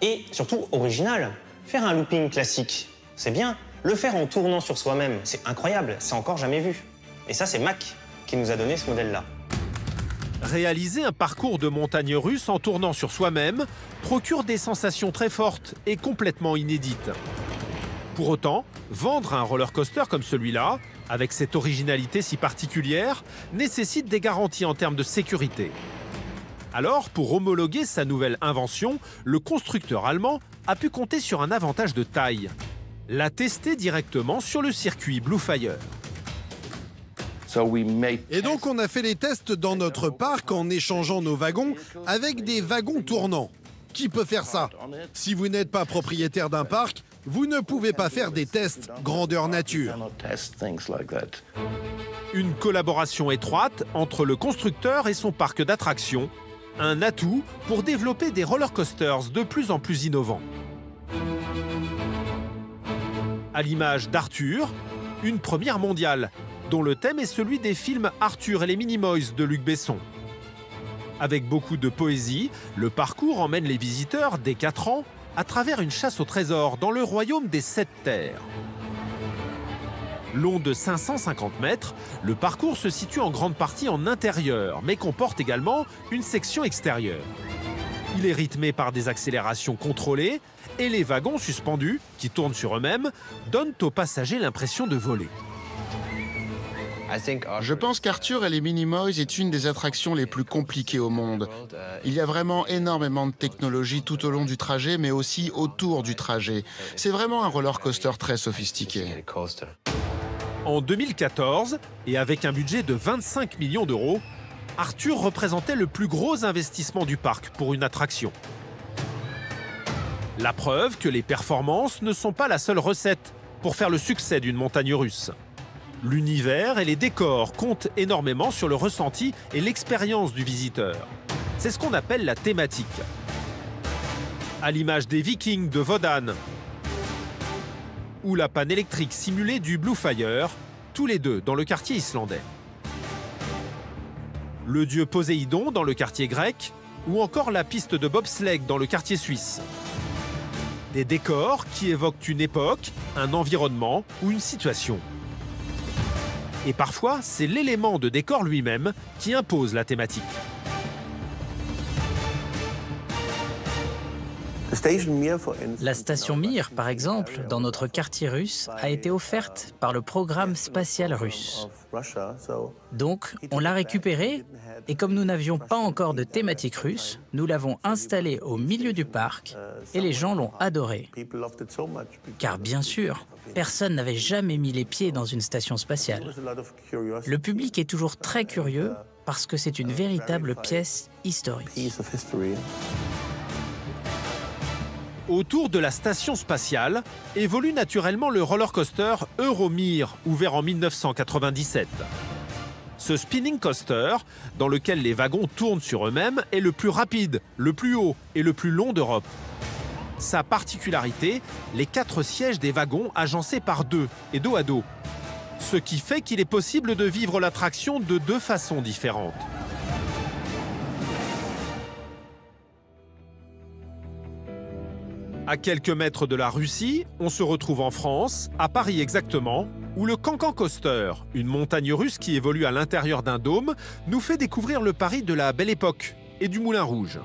et surtout original. Faire un looping classique, c'est bien. Le faire en tournant sur soi-même, c'est incroyable, c'est encore jamais vu. Et ça, c'est Mack qui nous a donné ce modèle-là. Réaliser un parcours de montagne russe en tournant sur soi-même procure des sensations très fortes et complètement inédites. Pour autant, vendre un roller coaster comme celui-là, avec cette originalité si particulière, nécessite des garanties en termes de sécurité. Alors, pour homologuer sa nouvelle invention, le constructeur allemand a pu compter sur un avantage de taille. La tester directement sur le circuit Blue Fire. Et donc on a fait les tests dans notre parc en échangeant nos wagons avec des wagons tournants. Qui peut faire ça? Si vous n'êtes pas propriétaire d'un parc, vous ne pouvez pas faire des tests grandeur nature. Une collaboration étroite entre le constructeur et son parc d'attractions, un atout pour développer des roller coasters de plus en plus innovants. À l'image d'Arthur, une première mondiale, dont le thème est celui des films Arthur et les Minimoys de Luc Besson. Avec beaucoup de poésie, le parcours emmène les visiteurs dès 4 ans à travers une chasse au trésor dans le royaume des 7 terres. Long de 550 mètres, le parcours se situe en grande partie en intérieur, mais comporte également une section extérieure. Il est rythmé par des accélérations contrôlées et les wagons suspendus, qui tournent sur eux-mêmes, donnent aux passagers l'impression de voler. Je pense qu'Arthur et les Minimoys est une des attractions les plus compliquées au monde. Il y a vraiment énormément de technologie tout au long du trajet, mais aussi autour du trajet. C'est vraiment un roller coaster très sophistiqué. En 2014, et avec un budget de 25 millions d'euros, Arthur représentait le plus gros investissement du parc pour une attraction. La preuve que les performances ne sont pas la seule recette pour faire le succès d'une montagne russe. L'univers et les décors comptent énormément sur le ressenti et l'expérience du visiteur. C'est ce qu'on appelle la thématique. À l'image des Vikings de Wodan ou la panne électrique simulée du Blue Fire, tous les deux dans le quartier islandais. Le dieu Poséidon dans le quartier grec, ou encore la piste de bobsleigh dans le quartier suisse. Des décors qui évoquent une époque, un environnement ou une situation. Et parfois, c'est l'élément de décor lui-même qui impose la thématique. La station Mir, par exemple, dans notre quartier russe, a été offerte par le programme spatial russe. Donc, on l'a récupérée et comme nous n'avions pas encore de thématique russe, nous l'avons installée au milieu du parc et les gens l'ont adorée. Car bien sûr, personne n'avait jamais mis les pieds dans une station spatiale. Le public est toujours très curieux parce que c'est une véritable pièce historique. Autour de la station spatiale évolue naturellement le roller coaster Euromir, ouvert en 1997. Ce spinning coaster, dans lequel les wagons tournent sur eux-mêmes, est le plus rapide, le plus haut et le plus long d'Europe. Sa particularité, les 4 sièges des wagons agencés par 2 et dos à dos. Ce qui fait qu'il est possible de vivre l'attraction de 2 façons différentes. À quelques mètres de la Russie, on se retrouve en France, à Paris exactement, où le Cancan Coaster, une montagne russe qui évolue à l'intérieur d'un dôme, nous fait découvrir le Paris de la Belle Époque et du Moulin Rouge.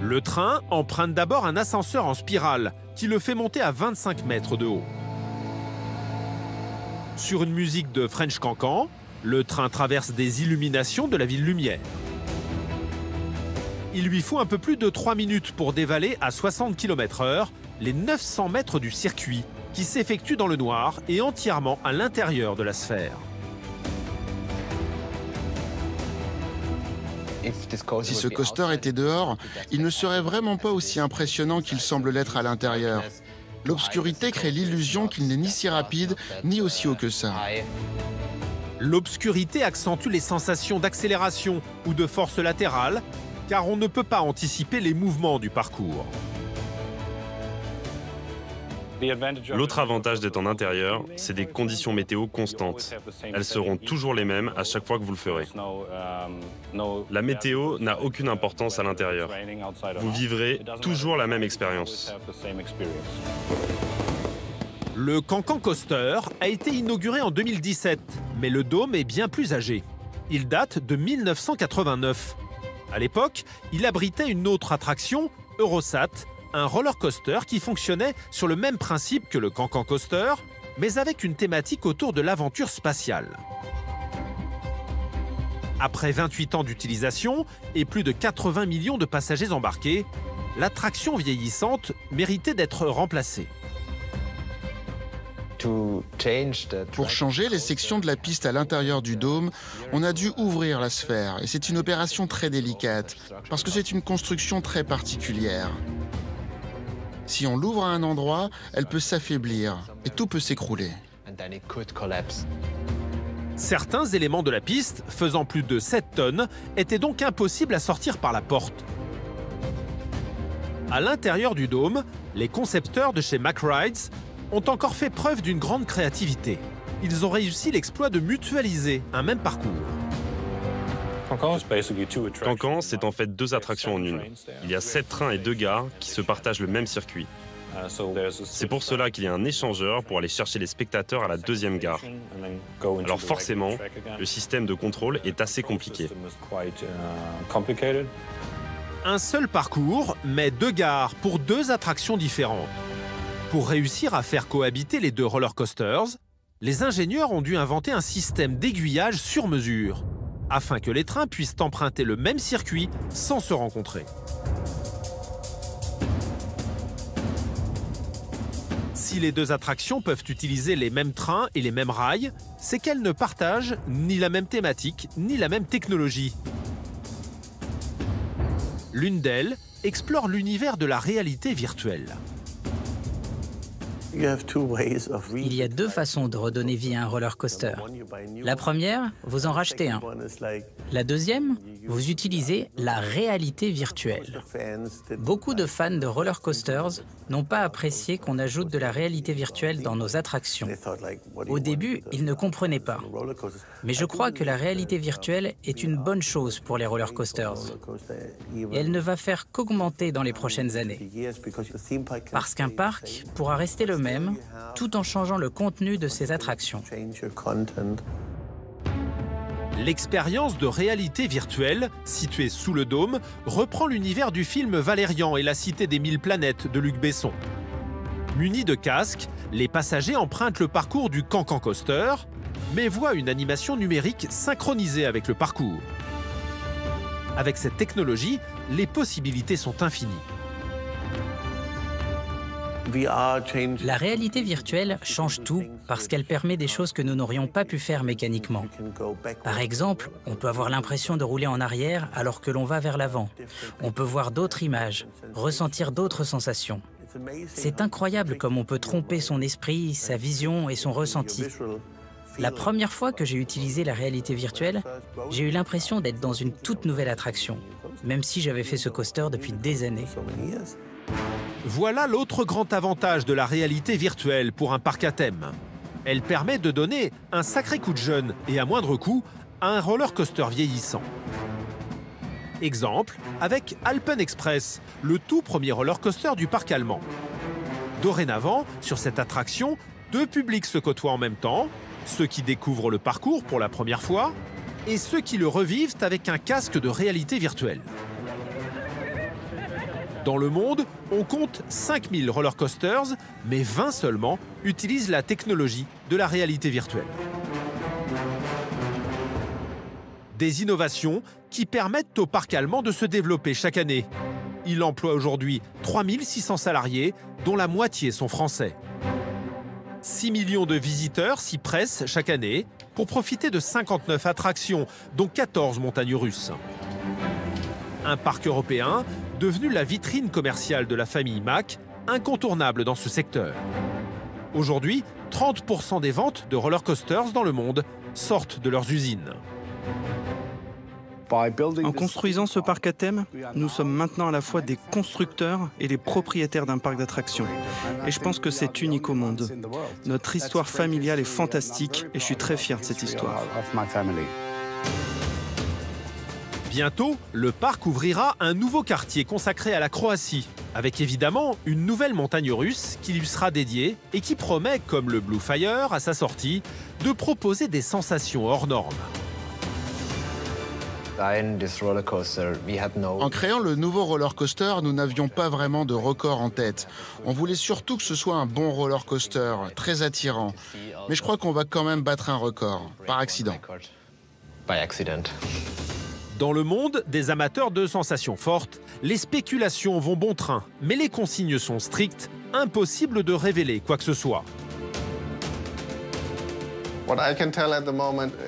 Le train emprunte d'abord un ascenseur en spirale qui le fait monter à 25 mètres de haut. Sur une musique de French Cancan, le train traverse des illuminations de la ville lumière. Il lui faut un peu plus de 3 minutes pour dévaler à 60 km/h les 900 mètres du circuit qui s'effectue dans le noir et entièrement à l'intérieur de la sphère. Si ce coaster était dehors, il ne serait vraiment pas aussi impressionnant qu'il semble l'être à l'intérieur. L'obscurité crée l'illusion qu'il n'est ni si rapide, ni aussi haut que ça. L'obscurité accentue les sensations d'accélération ou de force latérale, car on ne peut pas anticiper les mouvements du parcours. L'autre avantage d'être en intérieur, c'est des conditions météo constantes. Elles seront toujours les mêmes à chaque fois que vous le ferez. La météo n'a aucune importance à l'intérieur. Vous vivrez toujours la même expérience. Le Cancan Coaster a été inauguré en 2017, mais le dôme est bien plus âgé. Il date de 1989. À l'époque, il abritait une autre attraction, Eurosat, un roller coaster qui fonctionnait sur le même principe que le Cancan Coaster, mais avec une thématique autour de l'aventure spatiale. Après 28 ans d'utilisation et plus de 80 millions de passagers embarqués, l'attraction vieillissante méritait d'être remplacée. Pour changer les sections de la piste à l'intérieur du dôme, on a dû ouvrir la sphère. Et c'est une opération très délicate, parce que c'est une construction très particulière. Si on l'ouvre à un endroit, elle peut s'affaiblir et tout peut s'écrouler. Certains éléments de la piste, faisant plus de 7 tonnes, étaient donc impossibles à sortir par la porte. À l'intérieur du dôme, les concepteurs de chez MacRides ont encore fait preuve d'une grande créativité. Ils ont réussi l'exploit de mutualiser un même parcours. Cancan, c'est en fait 2 attractions en une. Il y a 7 trains et 2 gares qui se partagent le même circuit. C'est pour cela qu'il y a un échangeur pour aller chercher les spectateurs à la 2e gare. Alors forcément, le système de contrôle est assez compliqué. Un seul parcours, mais 2 gares pour 2 attractions différentes. Pour réussir à faire cohabiter les 2 roller coasters, les ingénieurs ont dû inventer un système d'aiguillage sur mesure, afin que les trains puissent emprunter le même circuit sans se rencontrer. Si les deux attractions peuvent utiliser les mêmes trains et les mêmes rails, c'est qu'elles ne partagent ni la même thématique, ni la même technologie. L'une d'elles explore l'univers de la réalité virtuelle. Il y a deux façons de redonner vie à un roller coaster. La première, vous en rachetez un. La deuxième, vous utilisez la réalité virtuelle. Beaucoup de fans de roller coasters n'ont pas apprécié qu'on ajoute de la réalité virtuelle dans nos attractions. Au début, ils ne comprenaient pas. Mais je crois que la réalité virtuelle est une bonne chose pour les roller coasters. Et elle ne va faire qu'augmenter dans les prochaines années. Parce qu'un parc pourra rester le même, tout en changeant le contenu de ses attractions. L'expérience de réalité virtuelle, située sous le dôme, reprend l'univers du film Valérian et la cité des 1000 planètes de Luc Besson. Munis de casques, les passagers empruntent le parcours du Cancan Coaster, mais voient une animation numérique synchronisée avec le parcours. Avec cette technologie, les possibilités sont infinies. La réalité virtuelle change tout parce qu'elle permet des choses que nous n'aurions pas pu faire mécaniquement. Par exemple, on peut avoir l'impression de rouler en arrière alors que l'on va vers l'avant. On peut voir d'autres images, ressentir d'autres sensations. C'est incroyable comme on peut tromper son esprit, sa vision et son ressenti. La première fois que j'ai utilisé la réalité virtuelle, j'ai eu l'impression d'être dans une toute nouvelle attraction, même si j'avais fait ce coaster depuis des années. Voilà l'autre grand avantage de la réalité virtuelle pour un parc à thème. Elle permet de donner un sacré coup de jeune et à moindre coût à un roller coaster vieillissant. Exemple avec Alpen Express, le tout premier roller coaster du parc allemand. Dorénavant, sur cette attraction, deux publics se côtoient en même temps, ceux qui découvrent le parcours pour la première fois et ceux qui le revivent avec un casque de réalité virtuelle. Dans le monde, on compte 5000 roller coasters, mais 20 seulement utilisent la technologie de la réalité virtuelle. Des innovations qui permettent au parc allemand de se développer chaque année. Il emploie aujourd'hui 3600 salariés, dont la moitié sont français. 6 millions de visiteurs s'y pressent chaque année pour profiter de 59 attractions, dont 14 montagnes russes. Un parc européen devenu la vitrine commerciale de la famille Mack, incontournable dans ce secteur. Aujourd'hui, 30% des ventes de roller coasters dans le monde sortent de leurs usines. En construisant ce parc à thème, nous sommes maintenant à la fois des constructeurs et les propriétaires d'un parc d'attractions. Et je pense que c'est unique au monde. Notre histoire familiale est fantastique et je suis très fier de cette histoire. Bientôt, le parc ouvrira un nouveau quartier consacré à la Croatie, avec évidemment une nouvelle montagne russe qui lui sera dédiée et qui promet, comme le Blue Fire à sa sortie, de proposer des sensations hors normes. En créant le nouveau roller coaster, nous n'avions pas vraiment de record en tête. On voulait surtout que ce soit un bon roller coaster, très attirant. Mais je crois qu'on va quand même battre un record, par accident. Dans le monde des amateurs de sensations fortes, les spéculations vont bon train, mais les consignes sont strictes, impossible de révéler quoi que ce soit.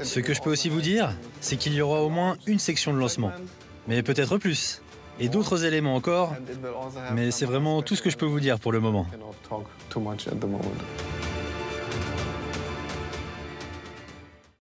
Ce que je peux aussi vous dire, c'est qu'il y aura au moins une section de lancement, mais peut-être plus, et d'autres éléments encore, mais c'est vraiment tout ce que je peux vous dire pour le moment.